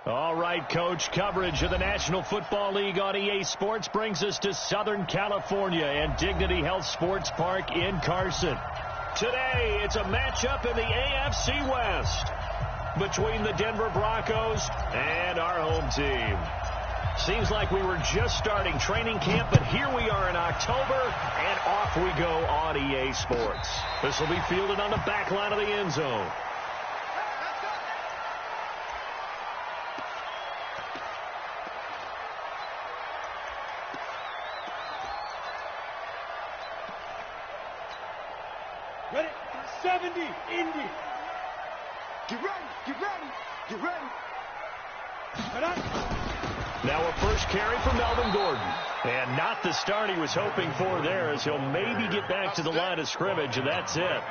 All right, Coach. Coverage of the National Football League on EA Sports brings us to Southern California and Dignity Health Sports Park in Carson. Today, it's a matchup in the AFC West between the Denver Broncos and our home team. Seems like we were just starting training camp, but here we are in October, and off we go on EA Sports. This will be fielded on the back line of the end zone. Ready? 70, Indy. Get ready, get ready, get ready. Now a first carry for Melvin Gordon. And not the start he was hoping for there, as he'll maybe get back to the line of scrimmage, and that's it.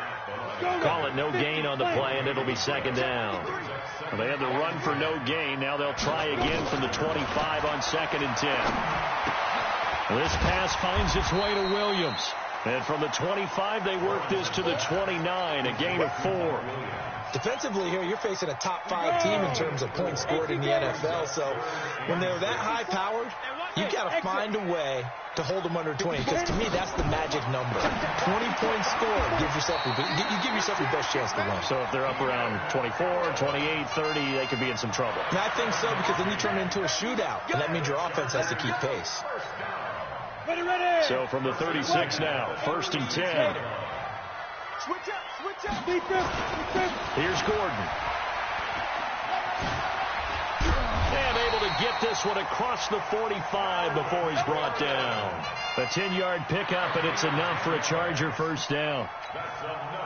Call it no gain on the play, and it'll be second down. Well, they had the run for no gain. Now they'll try again from the 25 on 2nd and 10. This pass finds its way to Williams. And from the 25, they work this to the 29, a gain of 4. Defensively here, you're facing a top 5 team in terms of points scored in the NFL. So when they're that high-powered, you've got to find a way to hold them under 20. Because to me, that's the magic number. 20 points scored, you give yourself your best chance to win. So if they're up around 24, 28, 30, they could be in some trouble. And I think so, because then you turn it into a shootout. And that means your offense has to keep pace. So from the 36 now, 1st and 10. Switch up. Defense. Here's Gordon. And able to get this one across the 45 before he's brought down. A 10-yard pickup, and it's enough for a Charger first down.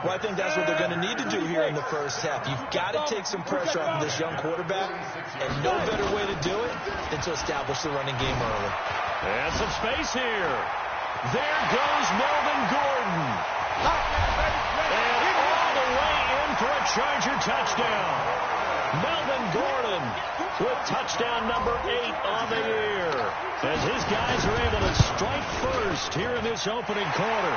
Well, I think that's what they're going to need to do here in the first half. You've got to take some pressure off of this young quarterback, and no better way to do it than to establish the running game early. And some space here. There goes Melvin Gordon. And all the way in for a Charger touchdown. Melvin Gordon with touchdown number 8 on the year, as his guys are able to strike first here in this opening quarter.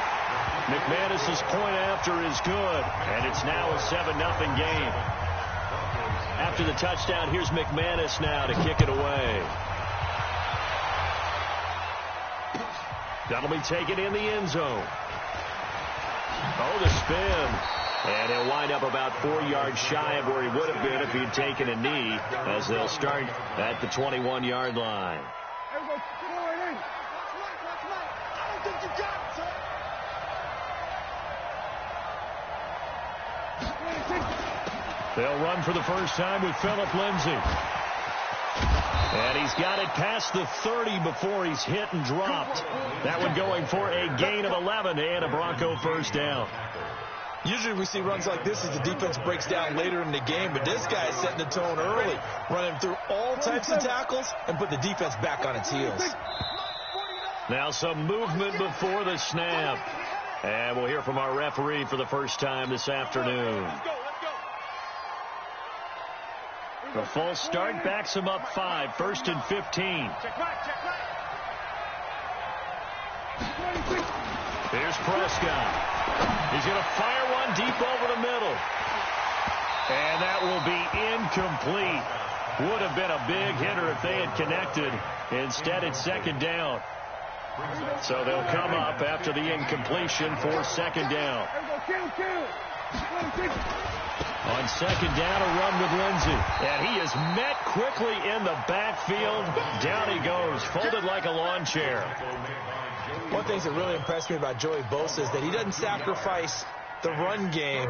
McManus's point after is good, and it's now a 7-0 game. After the touchdown, here's McManus now to kick it away. That'll be taken in the end zone. Oh, the spin. And he'll wind up about 4 yards shy of where he would have been if he'd taken a knee, as they'll start at the 21-yard line. They'll run for the first time with Phillip Lindsay. And he's got it past the 30 before he's hit and dropped. That one going for a gain of 11 and a Bronco first down. Usually we see runs like this as the defense breaks down later in the game, but this guy is setting the tone early, running through all types of tackles and put the defense back on its heels. Now some movement before the snap. And we'll hear from our referee for the first time this afternoon. The false start backs him up 5, 1st and 15. Here's Prescott. He's going to fire one deep over the middle. And that will be incomplete. Would have been a big hitter if they had connected. Instead, it's second down. So they'll come up after the incompletion for second down. On second down, a run with Lindsay. And he is met quickly in the backfield. Down he goes, folded like a lawn chair. One of the things that really impressed me about Joey Bosa is that he doesn't sacrifice the run game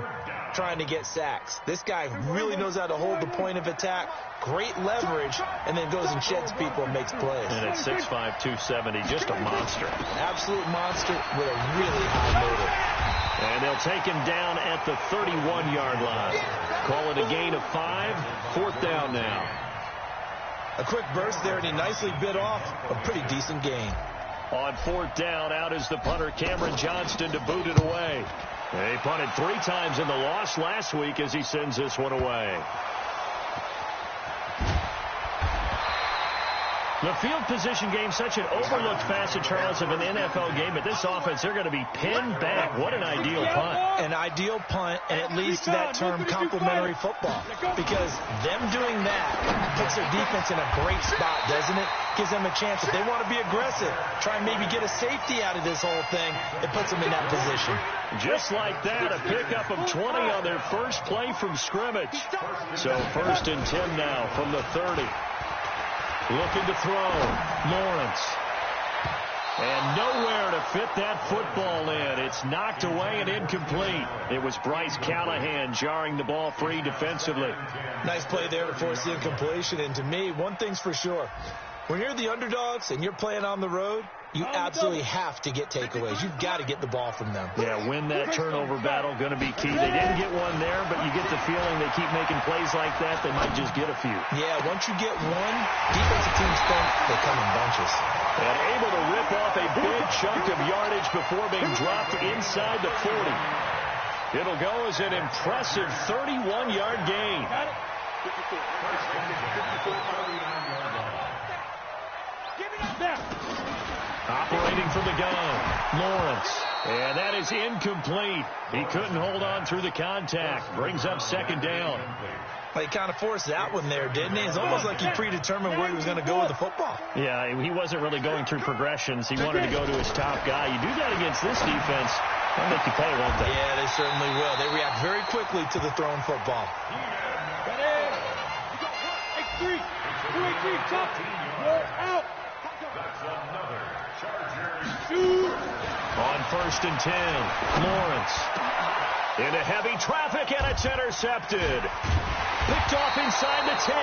trying to get sacks. This guy really knows how to hold the point of attack, great leverage, and then goes and sheds people and makes plays. And at 6'5", 270, just a monster. An absolute monster with a really high motor. And they'll take him down at the 31-yard line. Call it a gain of 5, 4th down now. A quick burst there, and he nicely bit off a pretty decent gain. On 4th down, out is the punter Cameron Johnston to boot it away. He punted 3 times in the loss last week as he sends this one away. The field position game, such an overlooked facet, Charles, of an NFL game. But this offense, they're going to be pinned back. What an ideal punt. An ideal punt, and it leads to that term complementary football. Because them doing that puts their defense in a great spot, doesn't it? Gives them a chance. If they want to be aggressive, try and maybe get a safety out of this whole thing, it puts them in that position. Just like that, a pickup of 20 on their first play from scrimmage. So 1st and 10 now from the 30. Looking to throw. Lawrence. And nowhere to fit that football in. It's knocked away and incomplete. It was Bryce Callahan jarring the ball free defensively. Nice play there to force the incompletion. And to me, one thing's for sure. When you're the underdogs and you're playing on the road, you absolutely have to get takeaways. You've got to get the ball from them. Yeah, win that turnover battle, going to be key. They didn't get one there, but you get the feeling they keep making plays like that, they might just get a few. Yeah, once you get one, defensive teams think they come in bunches. And able to rip off a big chunk of yardage before being dropped inside the 40. It'll go as an impressive 31-yard gain. Operating from the gun, Lawrence. And that is incomplete. He couldn't hold on through the contact. Brings up 2nd down. Well, he kind of forced that one there, didn't he? It's almost like he predetermined where he was going to go with the football. Yeah, he wasn't really going through progressions. He wanted to go to his top guy. You do that against this defense, they'll make you pay, won't they? Yeah, they certainly will. They react very quickly to the thrown football. Out. On 1st and 10, Lawrence. Into heavy traffic, and it's intercepted. Picked off inside the 10.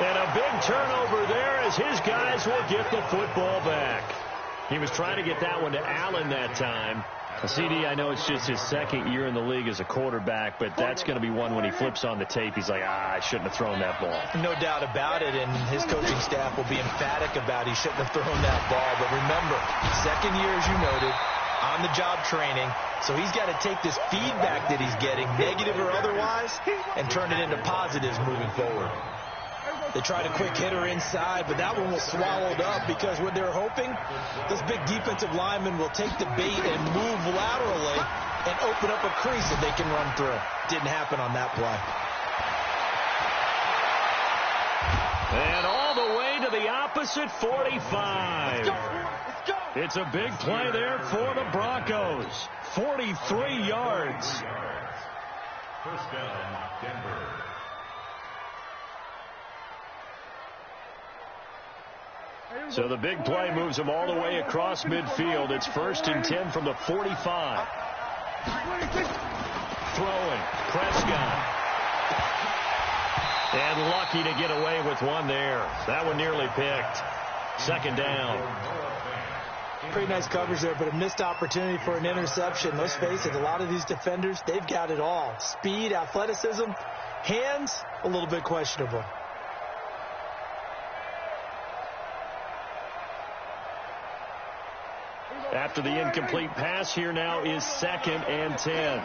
And a big turnover there as his guys will get the football back. He was trying to get that one to Allen that time. CD, I know it's just his 2nd year in the league as a quarterback, but that's going to be one when he flips on the tape. He's like, I shouldn't have thrown that ball. No doubt about it, and his coaching staff will be emphatic about he shouldn't have thrown that ball. But remember, 2nd year, as you noted, on-the-job training, so he's got to take this feedback that he's getting, negative or otherwise, and turn it into positives moving forward. They tried a quick hitter inside, but that one was swallowed up because what they're hoping, this big defensive lineman will take the bait and move laterally and open up a crease that they can run through. Didn't happen on that play. And all the way to the opposite 45. It's a big play there for the Broncos. 43 yards. 1st down, Denver. So the big play moves him all the way across midfield. It's 1st and 10 from the 45. Throwing. Prescott. And lucky to get away with one there. That one nearly picked. 2nd down. Pretty nice coverage there, but a missed opportunity for an interception. Let's face it, a lot of these defenders, they've got it all. Speed, athleticism, hands, a little bit questionable. After the incomplete pass, here now is 2nd and 10.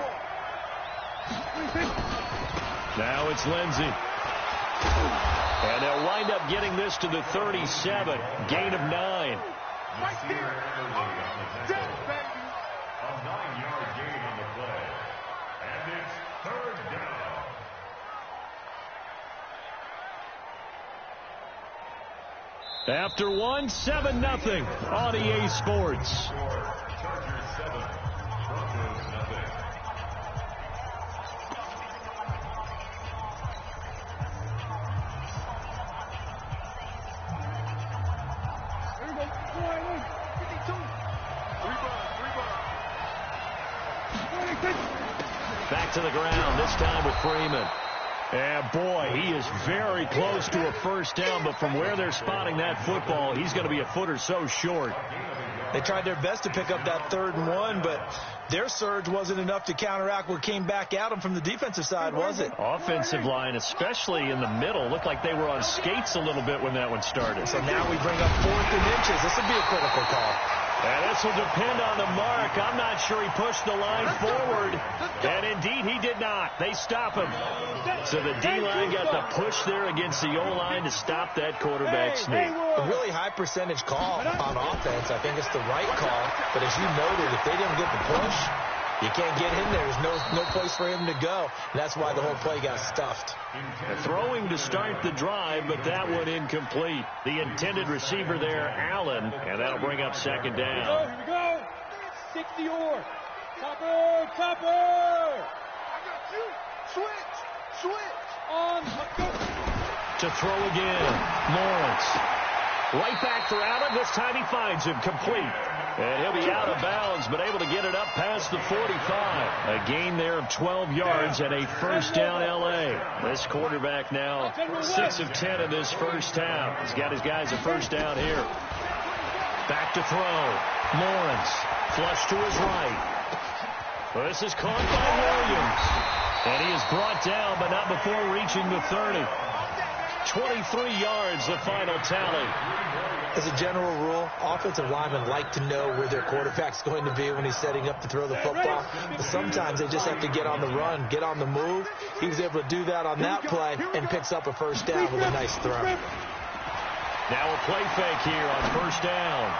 Now it's Lindsey. And they'll wind up getting this to the 37. Gain of 9. A 9-yard gain on the play. And it's 3rd down. After 7-0 on EA Sports. Chargers 7, Broncos nothing. Back to the ground, this time with Freeman. And boy, he is very close to a 1st down, but from where they're spotting that football, he's going to be a foot or so short. They tried their best to pick up that 3rd and 1, but their surge wasn't enough to counteract what came back at them from the defensive side, was it? Offensive line, especially in the middle, looked like they were on skates a little bit when that one started. So now we bring up 4th and inches. This would be a critical call. And this will depend on the mark. I'm not sure he pushed the line forward. And indeed, he did not. They stop him. So the D-line got the push there against the O-line to stop that quarterback sneak. A really high percentage call on offense. I think it's the right call. But as you noted, if they didn't get the push, you can't get in there. There's no place for him to go. And that's why the whole play got stuffed. Throwing to start the drive, but that one incomplete. The intended receiver there, Allen, and that'll bring up second down. Here we go. 60 or. Copper, copper. Switch. On. To throw again, Lawrence. Right back for Allen. This time he finds him complete. And he'll be out of bounds, but able to get it up past the 45. A gain there of 12 yards and a first down L.A. This quarterback now 6 of 10 in this first half. He's got his guys a first down here. Back to throw. Lawrence. Flush to his right. Well, this is caught by Williams. And he is brought down, but not before reaching the 30. 23 yards, the final tally. As a general rule, offensive linemen like to know where their quarterback's going to be when he's setting up to throw the football. But sometimes they just have to get on the run, get on the move. He was able to do that on that play and picks up a first down with a nice throw. Now a play fake here on first down.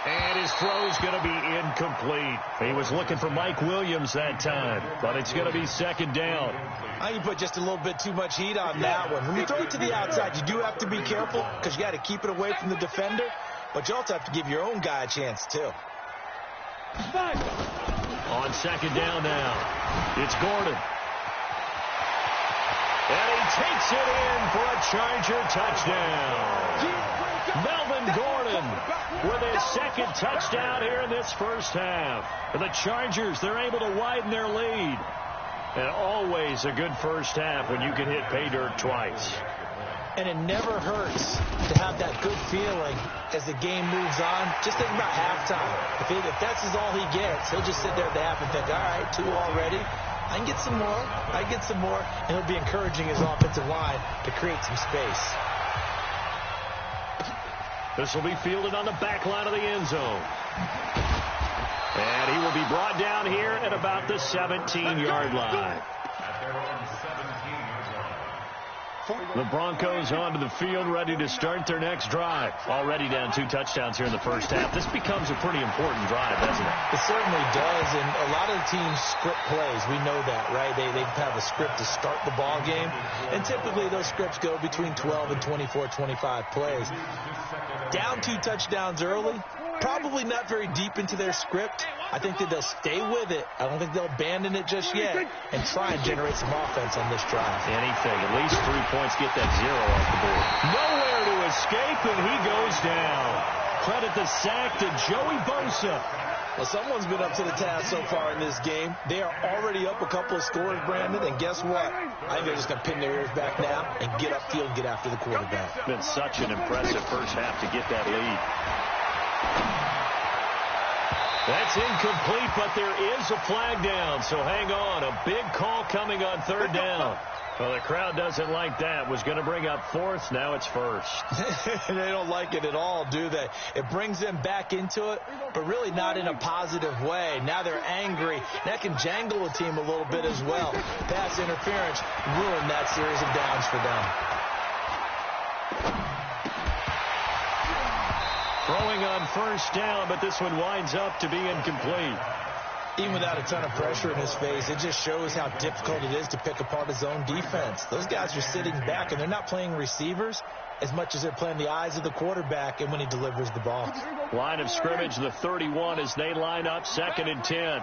And his throw's going to be incomplete. He was looking for Mike Williams that time, but it's going to be second down. I think you put just a little bit too much heat on that one. When you throw it to the outside, you do have to be careful because you got to keep it away from the defender, but you also have to give your own guy a chance, too. On second down now, it's Gordon. And he takes it in for a Charger touchdown. Melvin Gordon with his second touchdown here in this first half. For the Chargers, they're able to widen their lead. And always a good first half when you can hit pay dirt twice. And it never hurts to have that good feeling as the game moves on. Just think about halftime. If that's all he gets, he'll just sit there at the half and think, all right, 2 already. I can get some more. And he'll be encouraging his offensive line to create some space. This will be fielded on the back line of the end zone. And he will be brought down here at about the 17-yard line. The Broncos onto the field, ready to start their next drive. Already down 2 touchdowns here in the first half. This becomes a pretty important drive, doesn't it? It certainly does, and a lot of the teams script plays. We know that, right? They have a script to start the ball game, and typically those scripts go between 12 and 24, 25 plays. Down 2 touchdowns early, probably not very deep into their script. I think that they'll stay with it. I don't think they'll abandon it just yet and try and generate some offense on this drive. Anything. At least 3 points, get that 0 off the board. Nowhere to escape, and he goes down. Credit the sack to Joey Bosa. Well, someone's been up to the task so far in this game. They are already up a couple of scores, Brandon, and guess what? I think they're just going to pin their ears back now and get upfield and get after the quarterback. It's been such an impressive first half to get that lead. That's incomplete, but there is a flag down, so hang on. A big call coming on third down. Well, the crowd doesn't like that. Was going to bring up fourth. Now it's first. They don't like it at all, do they? It brings them back into it, but really not in a positive way. Now they're angry. That can jangle a team a little bit as well. Pass interference ruined that series of downs for them. Throwing on first down, but this one winds up to be incomplete. Even without a ton of pressure in his face, it just shows how difficult it is to pick apart his own defense. Those guys are sitting back, and they're not playing receivers as much as they're playing the eyes of the quarterback and when he delivers the ball. Line of scrimmage, the 31, as they line up 2nd and 10.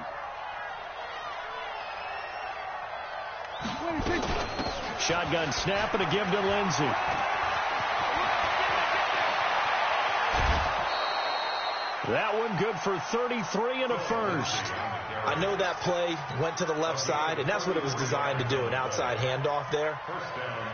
Shotgun snap and a give to Lindsey. That one good for 33 and a first. I know that play went to the left side, and that's what it was designed to do, an outside handoff there.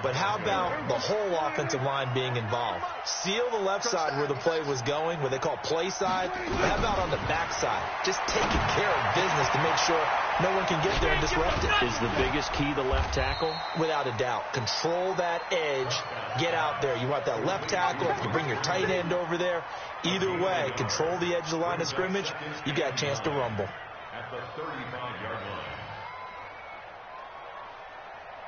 But how about the whole offensive line being involved? Seal the left side where the play was going, what they call play side. But how about on the back side? Just taking care of business to make sure no one can get there and disrupt it. Is the biggest key the left tackle? Without a doubt. Control that edge. Get out there. You want that left tackle. If you bring your tight end over there, either way, control the edge of the line of scrimmage, you got a chance to rumble. At the 35-yard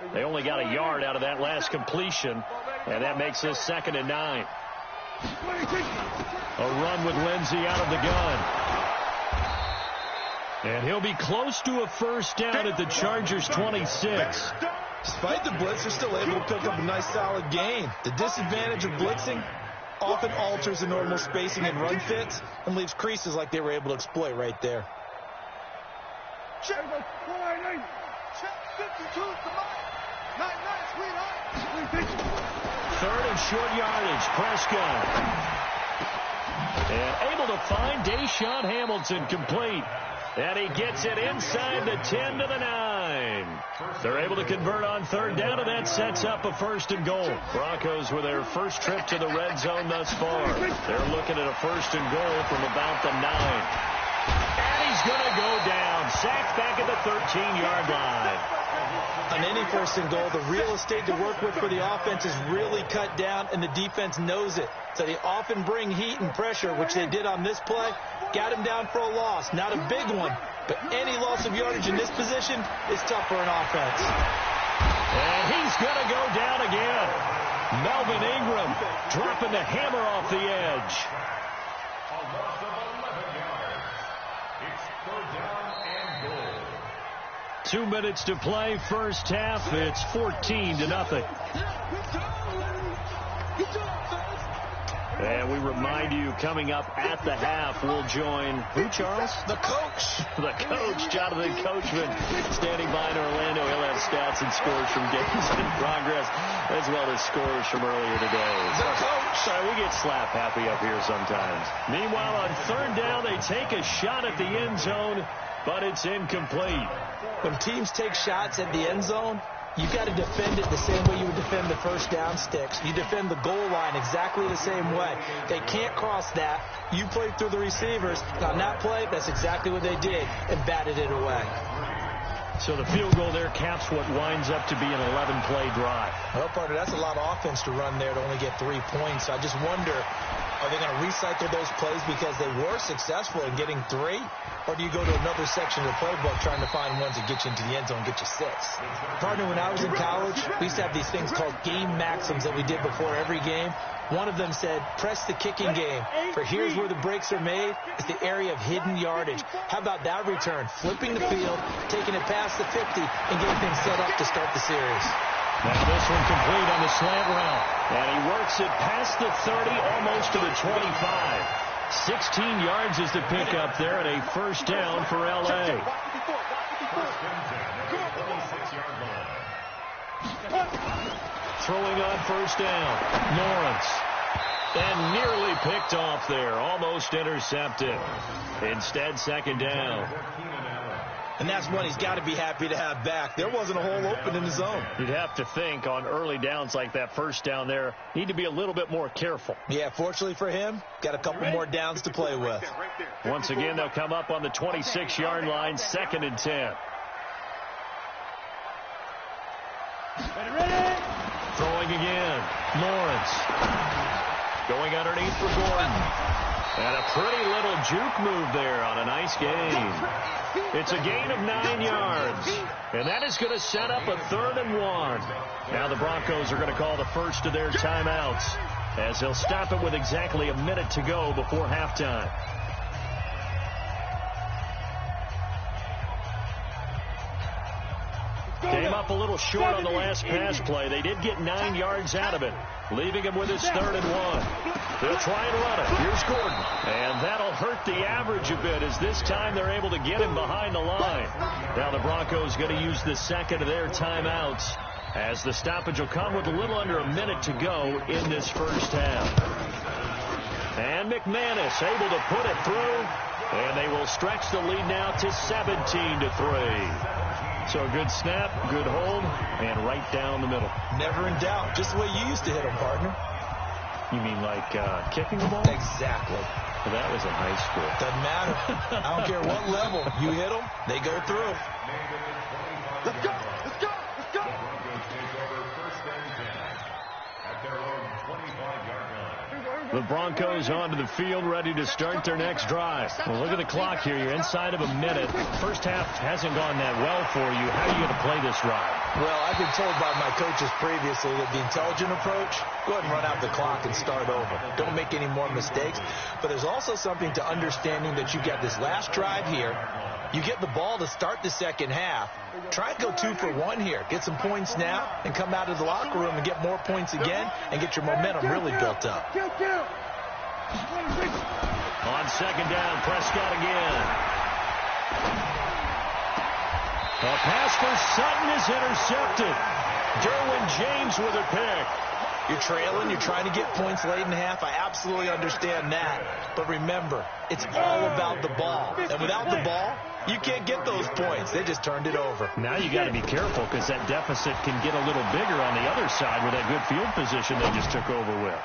line. They only got a yard out of that last completion, and that makes this 2nd and 9. A run with Lindsey out of the gun. And he'll be close to a first down at the Chargers' 26. Despite the blitz, they're still able to pick up a nice solid gain. The disadvantage of blitzing often alters the normal spacing and run fits and leaves creases like they were able to exploit right there. Check 52, come on. 9-9, sweetheart. 3rd and short yardage. Prescott. And able to find Deshaun Hamilton complete. And he gets it inside the 10 to the 9. They're able to convert on 3rd down, and that sets up a 1st and goal. Broncos with their first trip to the red zone thus far. They're looking at a 1st and goal from about the 9. And he's going to go down. Sacked back at the 13-yard line. On any 1st and goal, the real estate to work with for the offense is really cut down, and the defense knows it. So they often bring heat and pressure, which they did on this play. Got him down for a loss. Not a big one, but any loss of yardage in this position is tough for an offense. And he's going to go down again. Melvin Ingram dropping the hammer off the edge. A loss of 11 yards. It's 3rd down and goal. 2 minutes to play, first half. It's 14-0. And we remind you, coming up at the half, we'll join who, Charles? The coach. The coach, Jonathan Coachman, standing by in Orlando. He'll have stats and scores from games in progress, as well as scores from earlier today. The coach. Sorry, we get slap happy up here sometimes. Meanwhile, on 3rd down, they take a shot at the end zone, but it's incomplete. When teams take shots at the end zone, you got to defend it the same way you would defend the 1st down sticks. You defend the goal line exactly the same way. They can't cross that. You play through the receivers. And on that play, that's exactly what they did and batted it away. So the field goal there caps what winds up to be an 11-play drive. Well, partner, that's a lot of offense to run there to only get 3 points. So I just wonder, are they going to recycle those plays because they were successful in getting 3? Or do you go to another section of the playbook trying to find ones that get you into the end zone and get you 6? Partner, when I was in college, we used to have these things called game maxims that we did before every game. One of them said, press the kicking game, for here's where the breaks are made. It's the area of hidden yardage. How about that return? Flipping the field, taking it past the 50, and getting things set up to start the series. Now this one complete on the slant route. And he works it past the 30, almost to the 25. 16 yards is the pickup there, and a 1st down for L.A. 26-yard line. Throwing on 1st down, Lawrence. And nearly picked off there, almost intercepted. Instead, 2nd down. And that's one he's got to be happy to have back. There wasn't a hole open in the zone. You'd have to think on early downs like that 1st down there, need to be a little bit more careful. Yeah, fortunately for him, got a couple more downs to play with. Once again, they'll come up on the 26-yard line, 2nd and 10. Throwing again, Lawrence. Going underneath for Gordon. And a pretty little juke move there on a nice gain. It's a gain of 9 yards. And that is going to set up a 3rd and 1. Now the Broncos are going to call the first of their timeouts, as they'll stop it with exactly a minute to go before halftime. Came up a little short on the last pass play. They did get 9 yards out of it, leaving him with his 3rd and 1. They'll try and run it. Here's Gordon. And that'll hurt the average a bit, as this time they're able to get him behind the line. Now the Broncos going to use the 2nd of their timeouts, as the stoppage will come with a little under a minute to go in this 1st half. And McManus able to put it through, and they will stretch the lead now to 17-3. So a good snap, good hold, and right down the middle. Never in doubt. Just the way you used to hit them, partner. You mean like kicking the ball? Exactly. Well, that was in high school. Doesn't matter. I don't care what level. You hit them, they go through. Let's go. Let's go. Let's go. The Broncos take over first and 10 at their own 25-yard line. The Broncos onto the field, ready to start their next drive. Well, look at the clock here. You're inside of a minute. First half hasn't gone that well for you. How are you going to play this drive? Well, I've been told by my coaches previously that the intelligent approach, go ahead and run out the clock and start over. Don't make any more mistakes. But there's also something to understanding that you get this last drive here. You get the ball to start the second half. Try and go 2 for 1 here. Get some points now and come out of the locker room and get more points again and get your momentum really built up. On second down, Prescott again. A pass for Sutton is intercepted. Derwin James with a pick. You're trailing. You're trying to get points late in the half. I absolutely understand that. But remember, it's all about the ball. And without the ball, you can't get those points. They just turned it over. Now you got to be careful because that deficit can get a little bigger on the other side with that good field position they just took over with.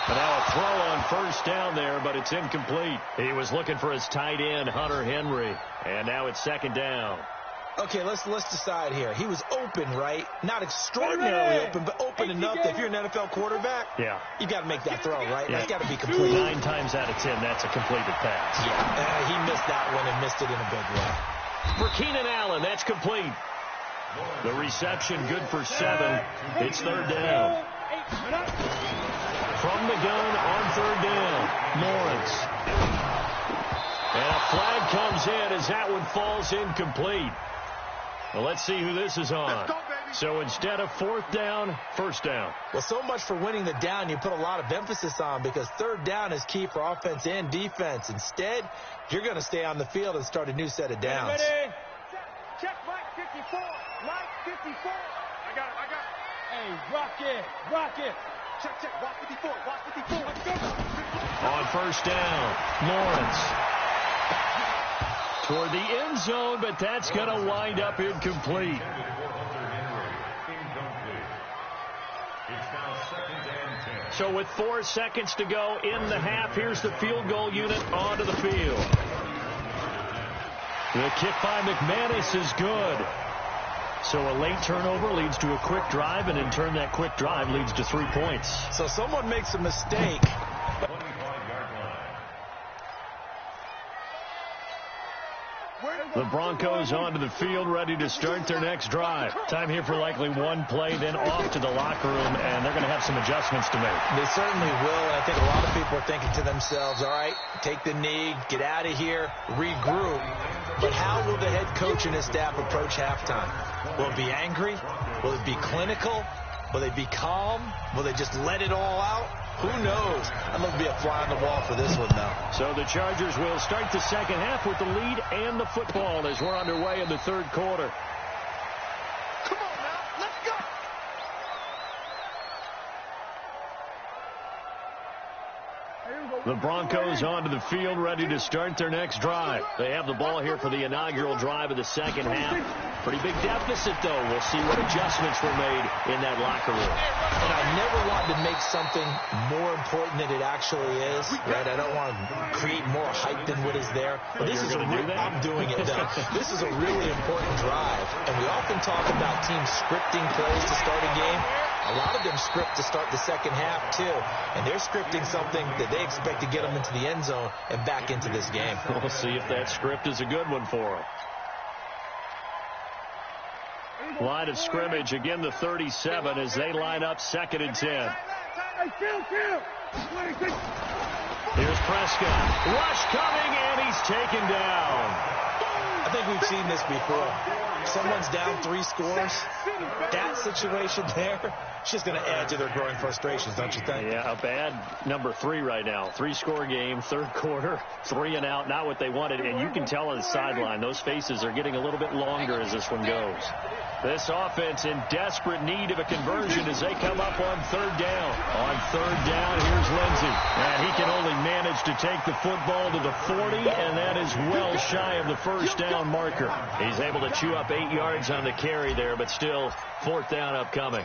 But now a throw on first down there, but it's incomplete. He was looking for his tight end, Hunter Henry. And now it's second down. Okay, let's decide here. He was open, right? Not extraordinarily open, but open enough that if you're an NFL quarterback, you got to make that throw, right? That's got to be complete. 9 times out of 10, that's a completed pass. Yeah, he missed that one and missed it in a big way. For Keenan Allen, that's complete. The reception good for 7. It's third down. From the gun on third down, Lawrence. And a flag comes in as that one falls incomplete. Well, let's see who this is on. So instead of fourth down, first down. Well, so much for winning the down you put a lot of emphasis on because third down is key for offense and defense. Instead, you're going to stay on the field and start a new set of downs. Check Mike 54. Mike 54. I got it. Hey, rock it. Check. Watch 54. Let's go. On first down, Lawrence. Toward the end zone, but that's going to wind up incomplete. So with 4 seconds to go in the half, here's the field goal unit onto the field. The kick by McManus is good. So a late turnover leads to a quick drive, and in turn that quick drive leads to 3 points. So someone makes a mistake. The Broncos onto the field, ready to start their next drive. Time here for likely one play, then off to the locker room, and they're going to have some adjustments to make. They certainly will, and I think a lot of people are thinking to themselves, all right, take the knee, get out of here, regroup. But how will the head coach and his staff approach halftime? Will it be angry? Will it be clinical? Will they be calm? Will they just let it all out? Who knows? I'd love to be a fly on the wall for this one, though. So the Chargers will start the second half with the lead and the football as we're underway in the third quarter. Come on now, let's go. The Broncos onto the field, ready to start their next drive. They have the ball here for the inaugural drive of the second half. Pretty big deficit, though. We'll see what adjustments were made in that locker room. And I never want to make something more important than it actually is. Right? I don't want to create more hype than what is there. But this is I'm doing it, though. This is a really important drive. And we often talk about teams scripting plays to start a game. A lot of them script to start the second half, too. And they're scripting something that they expect to get them into the end zone and back into this game. We'll see if that script is a good one for them. Line of scrimmage, again the 37 as they line up second and 10. Here's Prescott. Rush coming, and he's taken down. I think we've seen this before. Someone's down 3 scores. That situation there, it's just going to add to their growing frustrations, don't you think? Yeah, a bad number 3 right now. 3-score game, third quarter, 3 and out, not what they wanted. And you can tell on the sideline, those faces are getting a little bit longer as this one goes. This offense in desperate need of a conversion as they come up on third down. On third down, here's Lindsey. And he can only manage to take the football to the 40, and that is well shy of the first down marker. He's able to chew up 8 yards on the carry there, but still fourth down upcoming.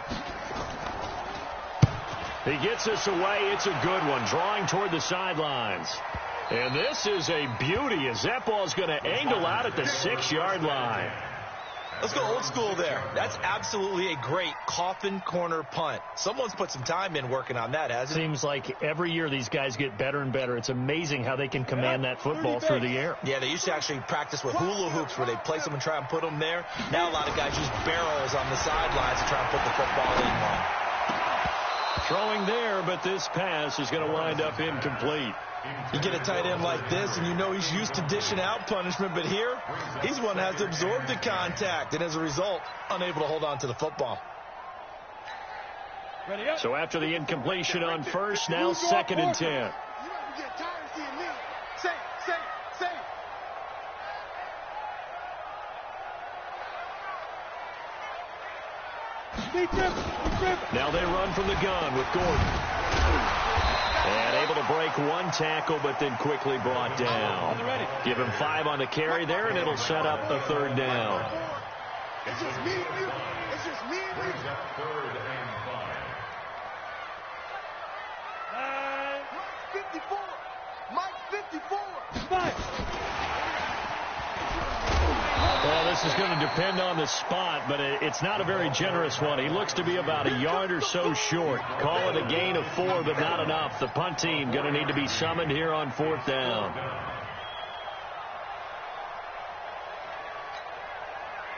He gets us away. It's a good one, drawing toward the sidelines. And this is a beauty as that ball's going to angle out at the 6-yard line. Let's go old school there. That's absolutely a great coffin corner punt. Someone's put some time in working on that, hasn't it? Seems like every year these guys get better and better. It's amazing how they can command that football through the air. Yeah, they used to actually practice with hula hoops where they place them and try and put them there. Now a lot of guys use barrels on the sidelines to try and put the football in one. Throwing there, but this pass is going to wind up incomplete. You get a tight end like this, and you know he's used to dishing out punishment, but here, he's one that has to absorb the contact, and as a result, unable to hold on to the football. So after the incompletion on first, now 2nd and 10. Now they run from the gun with Gordon. And able to break one tackle, but then quickly brought down. Give him 5 on the carry there, and it'll set up a 3rd down. It's just me and you. It's just me and you. 3rd and 5. 54. Mike 54. Mike. Well, this is going to depend on the spot, but it's not a very generous one. He looks to be about a yard or so short. Call it a gain of 4, but not enough. The punt team going to need to be summoned here on 4th down.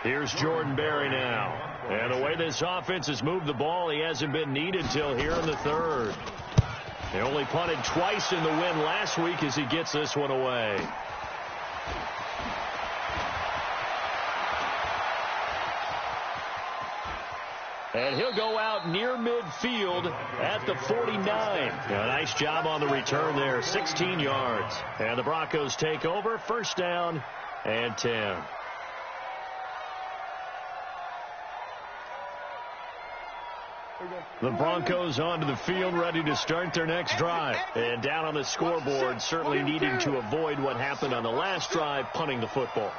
Here's Jordan Berry now. And the way this offense has moved the ball, he hasn't been needed till here in the 3rd. They only punted twice in the win last week as he gets this one away. And he'll go out near midfield at the 49. A nice job on the return there, 16 yards. And the Broncos take over, 1st down and 10. The Broncos onto the field, ready to start their next drive. And down on the scoreboard, certainly needing to avoid what happened on the last drive, punting the football.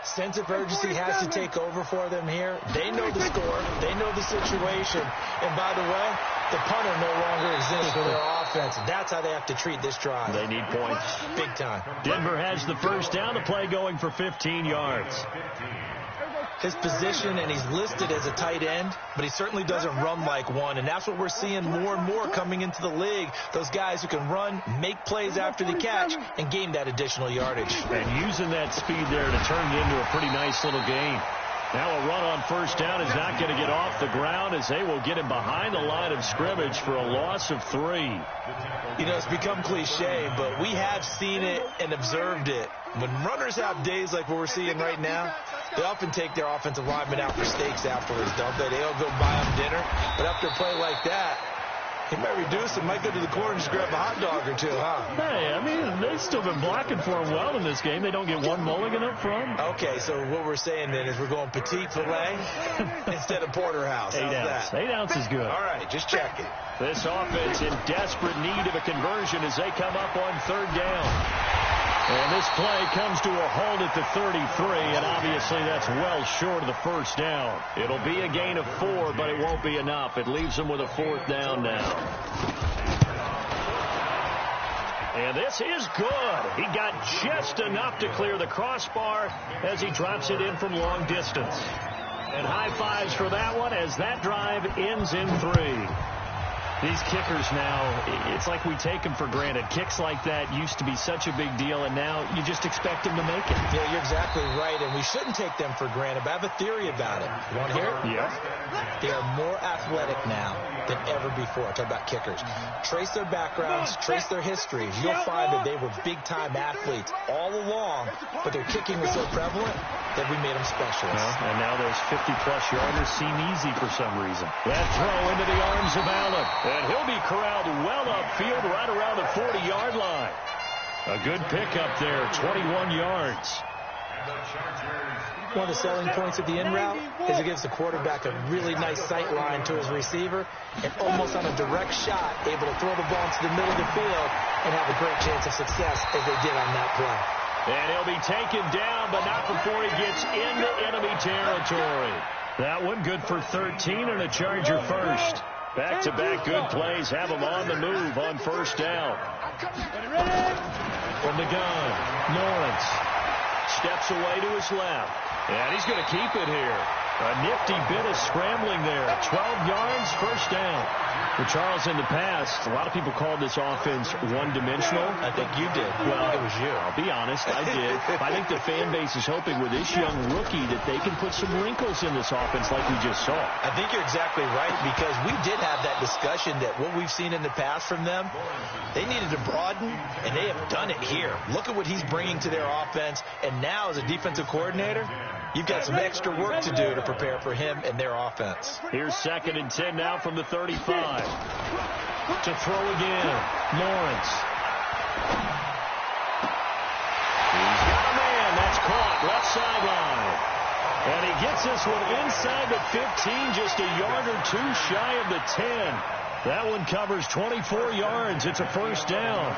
Sense of urgency has to take over for them here. They know the score. They know the situation. And by the way, the punter no longer exists for their offense. That's how they have to treat this drive. They need points. Big time. Denver has the 1st down. The play going for 15 yards. His position, and he's listed as a tight end, but he certainly doesn't run like one, and that's what we're seeing more and more coming into the league. Those guys who can run, make plays after the catch, and gain that additional yardage. And using that speed there to turn it into a pretty nice little game. Now a run on 1st down is not going to get off the ground as they will get him behind the line of scrimmage for a loss of 3. You know, it's become cliche, but we have seen it and observed it. When runners have days like what we're seeing right now, they often take their offensive linemen out for steaks afterwards, don't they? They don't go buy them dinner. But after a play like that, he might reduce it, might go to the corner and just grab a hot dog or two, huh? Hey, I mean, they've still been blocking for him well in this game. They don't get one mulligan up front. Okay, so what we're saying then is we're going petite filet instead of porterhouse. How's that? 8 ounce is good. All right, just checking. This offense in desperate need of a conversion as they come up on 3rd down. And this play comes to a halt at the 33, and obviously that's well short of the 1st down. It'll be a gain of 4, but it won't be enough. It leaves them with a 4th down now. And this is good. He got just enough to clear the crossbar as he drops it in from long distance. And high fives for that one as that drive ends in 3. These kickers now, it's like we take them for granted. Kicks like that used to be such a big deal, and now you just expect them to make it. Yeah, you're exactly right, and we shouldn't take them for granted, but I have a theory about it. You want to hear it? Yeah. They are more athletic now than ever before. Talk about kickers. Trace their backgrounds, trace their histories. You'll find that they were big-time athletes all along, but their kicking was so prevalent that we made them specialists. And now those 50-plus yarders seem easy for some reason. That throw into the arms of Allen. And he'll be corralled well upfield right around the 40-yard line. A good pickup there, 21 yards. One of the selling points of the in route is it gives the quarterback a really nice sight line to his receiver and almost on a direct shot able to throw the ball into the middle of the field and have a great chance of success as they did on that play. And he'll be taken down, but not before he gets into enemy territory. That one good for 13 and a Charger 1st. Back-to-back good plays have him on the move on 1st down. From the gun, Lawrence. Steps away to his left. And he's going to keep it here. A nifty bit of scrambling there. 12 yards, first down. For Charles in the past, a lot of people called this offense one-dimensional. I think you did. Well, it was you. I'll be honest, I did. I think the fan base is hoping with this young rookie that they can put some wrinkles in this offense like we just saw. I think you're exactly right, because we did have that discussion that what we've seen in the past from them, they needed to broaden, and they have done it here. Look at what he's bringing to their offense, and now as a defensive coordinator, you've got some extra work to do to prepare for him and their offense. Here's 2nd and 10 now from the 35. To throw again, Lawrence. He's got a man. That's caught. Left sideline. And he gets this one inside the 15, just a yard or two shy of the 10. That one covers 24 yards. It's a first down.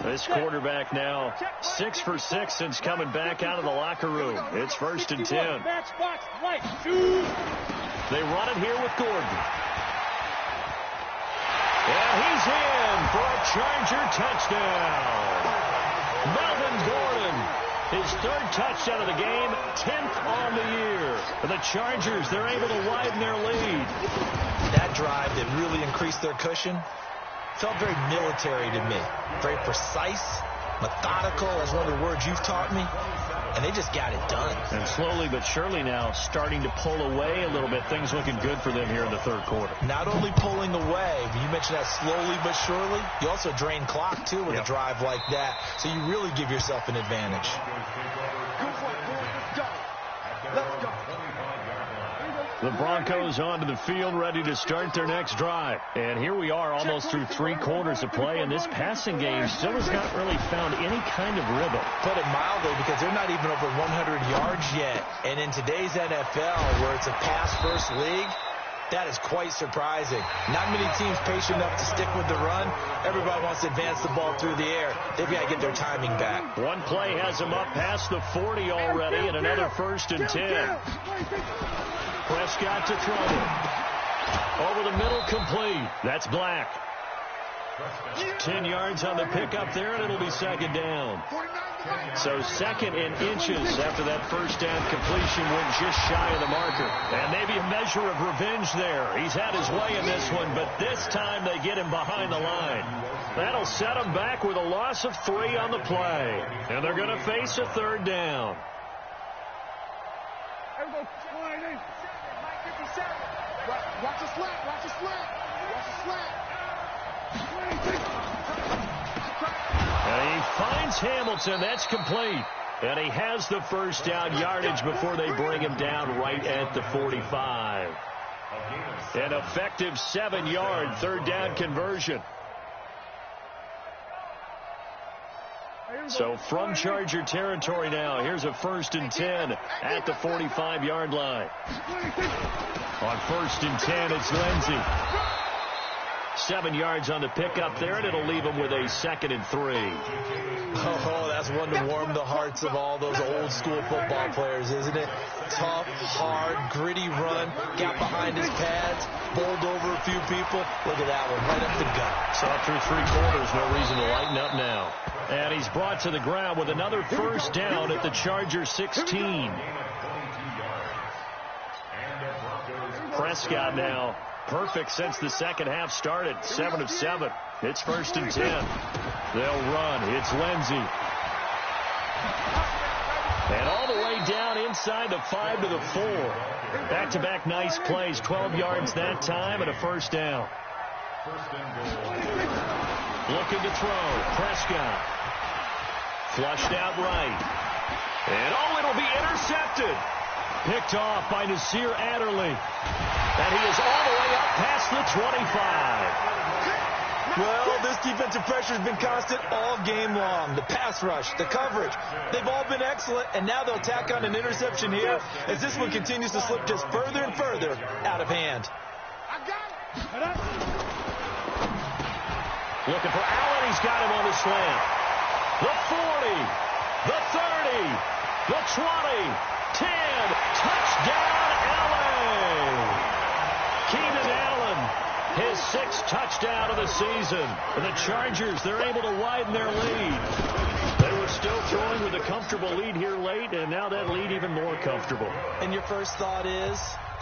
This quarterback now 6 for 6 since coming back out of the locker room. It's 1st and 10. They run it here with Gordon. And he's in for a Charger touchdown. Melvin Gordon, his 3rd touchdown of the game, 10th on the year. For the Chargers, they're able to widen their lead. That drive that really increased their cushion felt very military to me. Very precise, methodical, that's one of the words you've taught me. And they just got it done. And slowly but surely now starting to pull away a little bit. Things looking good for them here in the 3rd quarter. Not only pulling away, but you mentioned that slowly but surely. You also drain clock, too, with a drive like that. So you really give yourself an advantage. Let's go. The Broncos onto the field, ready to start their next drive. And here we are almost through 3 quarters of play, and this passing game still has not really found any kind of rhythm. Put it mildly, because they're not even over 100 yards yet. And in today's NFL, where it's a pass-first league, that is quite surprising. Not many teams patient enough to stick with the run. Everybody wants to advance the ball through the air. They've got to get their timing back. One play has them up past the 40 already, and another 1st and 10. Prescott to throw it. Over the middle, complete. That's Black. 10 yards on the pickup there, and it'll be 2nd down. So 2nd and inches after that first down completion went just shy of the marker. And maybe a measure of revenge there. He's had his way in this one, but this time they get him behind the line. That'll set him back with a loss of 3 on the play. And they're going to face a 3rd down. Watch the slant. Watch the slant. Watch the slant. And he finds Hamilton. That's complete. And he has the first down yardage before they bring him down right at the 45. An effective 7-yard 3rd down conversion. So from Charger territory now, here's a 1st and 10 at the 45-yard line. On 1st and 10, it's Lindsey. 7 yards on the pickup there, and it'll leave him with a 2nd and 3. Oh, that's one to warm the hearts of all those old-school football players, isn't it? Tough, hard, gritty run, got behind his pads, bowled over a few people. Look at that one, right up the gut. So through 3 quarters, no reason to lighten up now. And he's brought to the ground with another first down at the Charger 16. Prescott now perfect since the second half started. 7 of 7. It's 1st and 10. They'll run. It's Lindsey. And all the way down inside the 5 to the 4. Back-to-back nice plays. 12 yards that time and a first down. Looking to throw. Prescott. Flushed out right. And it'll be intercepted. Picked off by Nasir Adderley. And he is all the way up past the 25. Well, this defensive pressure has been constant all game long. The pass rush, the coverage, they've all been excellent, and now they'll tack on an interception here as this one continues to slip just further and further out of hand. Looking for Allen. He's got him on the slant. The 40, the 30, the 20, 10. Touchdown, Allen. Keenan Allen, his 6th touchdown of the season. And the Chargers, they're able to widen their lead. They were still throwing with a comfortable lead here late, and now that lead even more comfortable. And your first thought is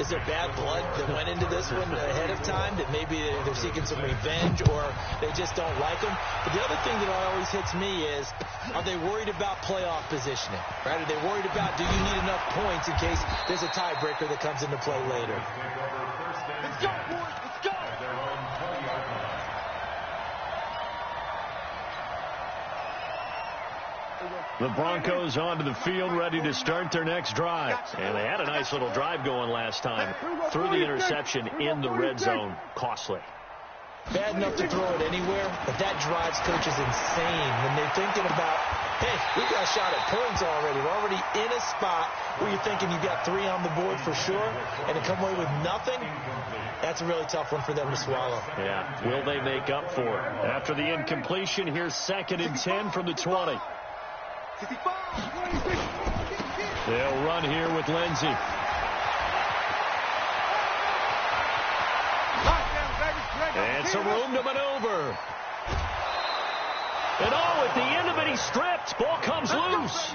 there bad blood that went into this one ahead of time, that maybe they're seeking some revenge or they just don't like them? But the other thing that always hits me is, are they worried about playoff positioning? Right? Are they worried about, do you need enough points in case there's a tiebreaker that comes into play later? Let's go, boys. Let's go. The Broncos onto the field, ready to start their next drive. And they had a nice little drive going last time. Threw the interception in the red zone. Costly. Bad enough to throw it anywhere, but that drives coaches insane when they're thinking about, hey, we got a shot at points already. We're already in a spot where you're thinking you've got 3 on the board for sure, and to come away with nothing, that's a really tough one for them to swallow. Yeah, will they make up for it? After the incompletion, here's 2nd and 10 from the 20. They'll run here with Lindsey. And some room to maneuver. And at the end of it, he's stripped. Ball comes loose.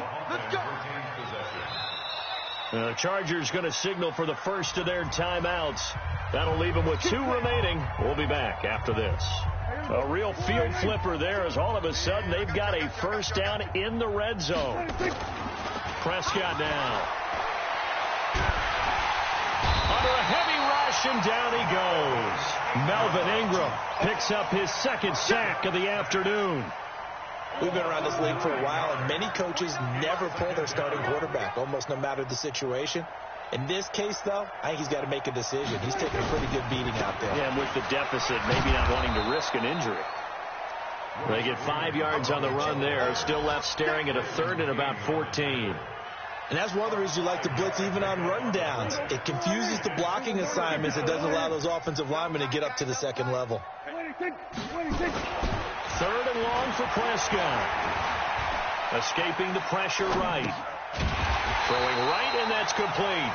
The Chargers going to signal for the first of their timeouts. That'll leave them with 2 remaining. We'll be back after this. A real field flipper there as all of a sudden they've got a first down in the red zone. Prescott now. Under a heavy rush, and down he goes. Melvin Ingram picks up his 2nd sack of the afternoon. We've been around this league for a while, and many coaches never pull their starting quarterback, almost no matter the situation. In this case, though, I think he's got to make a decision. He's taking a pretty good beating out there. Yeah, and with the deficit, maybe not wanting to risk an injury. They get 5 yards on the run there. Still left staring at a 3rd and about 14. And that's one of the reasons you like to blitz even on run downs. It confuses the blocking assignments. It doesn't allow those offensive linemen to get up to the 2nd level. 3rd and long for Prescott. Escaping the pressure right. Throwing right, and that's complete.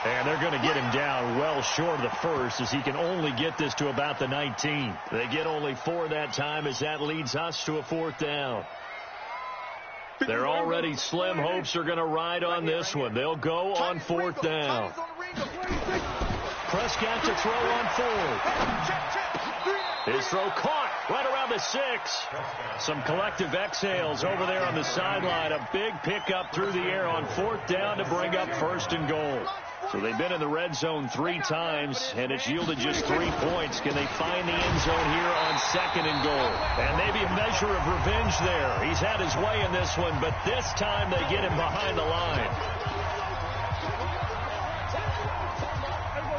And they're going to get him down well short of the first, as he can only get this to about the 19. They get only 4 that time, as that leads us to a 4th down. They're already slim hopes are going to ride on this one. They'll go on 4th down. Prescott to throw on 4th. His throw caught right around the 6. Some collective exhales over there on the sideline. A big pickup through the air on 4th down to bring up 1st and goal. So they've been in the red zone 3 times, and it's yielded just 3 points. Can they find the end zone here on 2nd and goal? And maybe a measure of revenge there. He's had his way in this one, but this time they get him behind the line.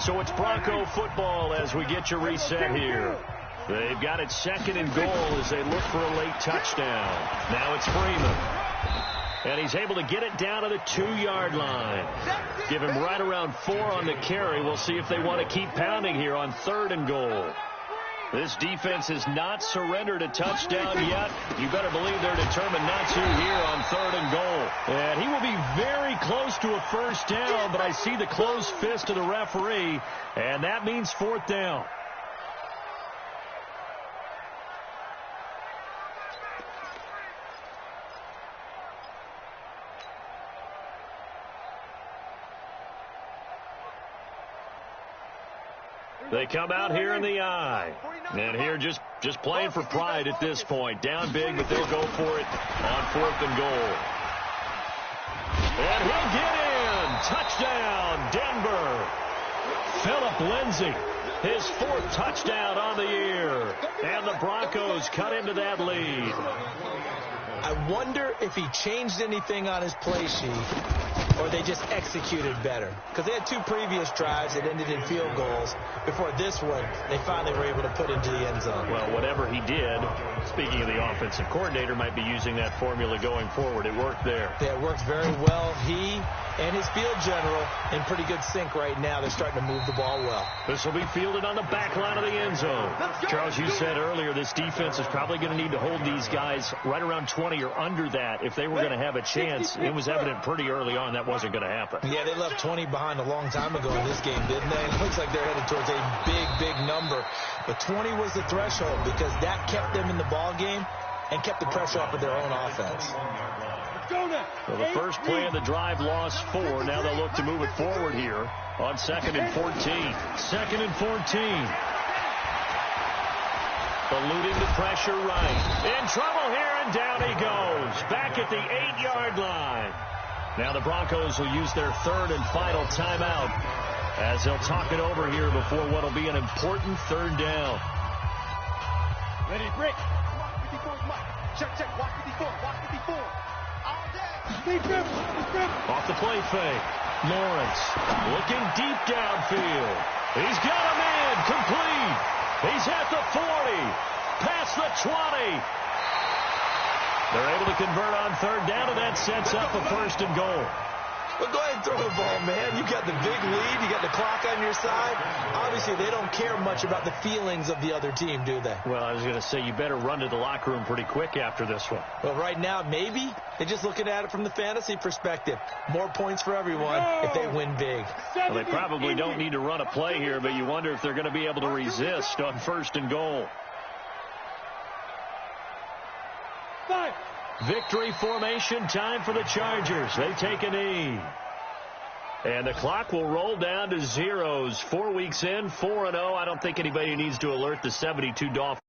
So it's Bronco football as we get you reset here. They've got it 2nd and goal as they look for a late touchdown. Now it's Freeman. And he's able to get it down to the 2-yard line. Give him right around 4 on the carry. We'll see if they want to keep pounding here on 3rd and goal. This defense has not surrendered a touchdown yet. You better believe they're determined not to here on 3rd and goal. And he will be very close to a first down, but I see the closed fist of the referee, and that means 4th down. They come out here in the eye. And here just playing for pride at this point. Down big, but they'll go for it on 4th and goal. And he'll get in. Touchdown, Denver. Phillip Lindsay, his 4th touchdown on the year. And the Broncos cut into that lead. I wonder if he changed anything on his play sheet, or they just executed better. Because they had 2 previous drives that ended in field goals. Before this one, they finally were able to put into the end zone. Well, whatever he did, speaking of the offensive coordinator, might be using that formula going forward. It worked there. Yeah, it worked very well. He and his field general in pretty good sync right now. They're starting to move the ball well. This will be fielded on the back line of the end zone. Charles, you said earlier this defense is probably going to need to hold these guys right around 20 or under that if they were going to have a chance. It was evident pretty early on that that wasn't going to happen. Yeah, they left 20 behind a long time ago in this game, didn't they? It looks like they're headed towards a big, big number. But 20 was the threshold because that kept them in the ball game and kept the pressure off of their own offense. Well, the first play of the drive lost 4. Now they'll look to move it forward here on 2nd and 14. 2nd and 14. Eluding the pressure right. In trouble here, and down he goes. Back at the 8-yard line. Now the Broncos will use their 3rd and final timeout as they'll talk it over here before what will be an important 3rd down. Ready, break. Check, watch 54, watch 54. All day. Off the play fake. Lawrence looking deep downfield. He's got him in. Complete. He's at the 40. Past the 20. They're able to convert on 3rd down, and that sets up a 1st and goal. Well, go ahead and throw the ball, man. You got the big lead. You got the clock on your side. Obviously, they don't care much about the feelings of the other team, do they? Well, I was going to say, you better run to the locker room pretty quick after this one. Well, right now, maybe. They're just looking at it from the fantasy perspective. More points for everyone if they win big. Well, they probably don't need to run a play here, but you wonder if they're going to be able to resist on 1st and goal. Victory formation time for the Chargers. They take a knee. And the clock will roll down to 0s. 4 weeks in, 4-0. I don't think anybody needs to alert the 72 Dolphins.